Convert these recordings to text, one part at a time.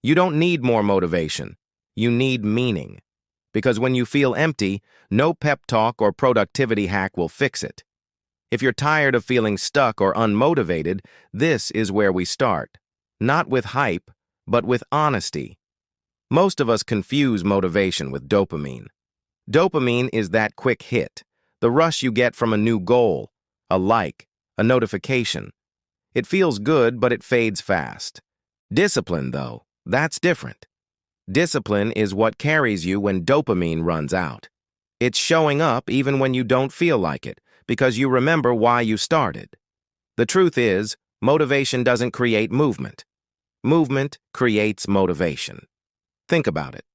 You don't need more motivation. You need meaning. Because when you feel empty, no pep talk or productivity hack will fix it. If you're tired of feeling stuck or unmotivated, this is where we start. Not with hype, but with honesty. Most of us confuse motivation with dopamine. Dopamine is that quick hit, the rush you get from a new goal, a like, a notification. It feels good, but it fades fast. Discipline, though, that's different. Discipline is what carries you when dopamine runs out. It's showing up even when you don't feel like it, because you remember why you started. The truth is, motivation doesn't create movement. Movement creates motivation. Think about it.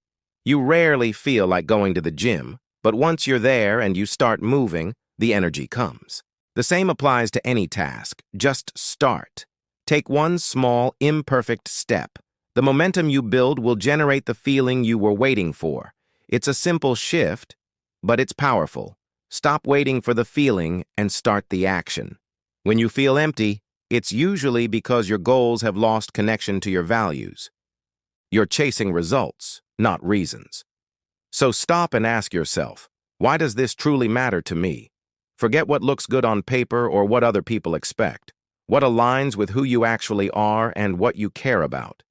You rarely feel like going to the gym, but once you're there and you start moving, the energy comes. The same applies to any task. Just start. Take one small, imperfect step. The momentum you build will generate the feeling you were waiting for. It's a simple shift, but it's powerful. Stop waiting for the feeling and start the action. When you feel empty, it's usually because your goals have lost connection to your values. You're chasing results, not reasons. So stop and ask yourself, why does this truly matter to me? Forget what looks good on paper or what other people expect. What aligns with who you actually are and what you care about.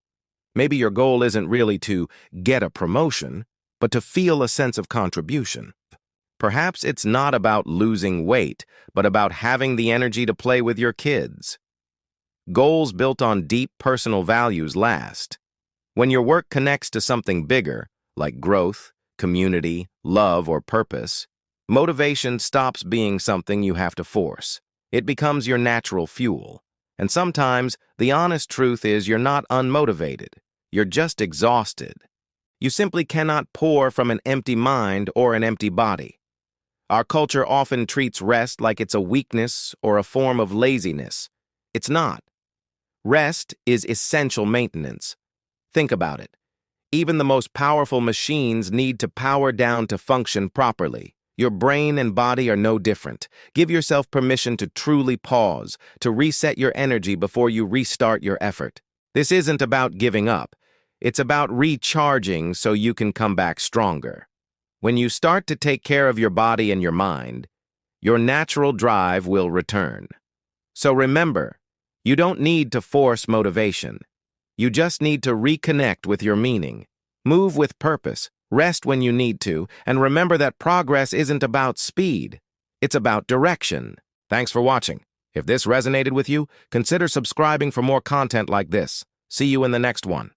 Maybe your goal isn't really to get a promotion, but to feel a sense of contribution. Perhaps it's not about losing weight, but about having the energy to play with your kids. Goals built on deep personal values last. When your work connects to something bigger, like growth, community, love, or purpose, motivation stops being something you have to force. It becomes your natural fuel. And sometimes, the honest truth is you're not unmotivated. You're just exhausted. You simply cannot pour from an empty mind or an empty body. Our culture often treats rest like it's a weakness or a form of laziness. It's not. Rest is essential maintenance. Think about it. Even the most powerful machines need to power down to function properly. Your brain and body are no different. Give yourself permission to truly pause, to reset your energy before you restart your effort. This isn't about giving up. It's about recharging so you can come back stronger. When you start to take care of your body and your mind, your natural drive will return. So remember, you don't need to force motivation. You just need to reconnect with your meaning. Move with purpose. Rest when you need to, and remember that progress isn't about speed. It's about direction. Thanks for watching. If this resonated with you, consider subscribing for more content like this. See you in the next one.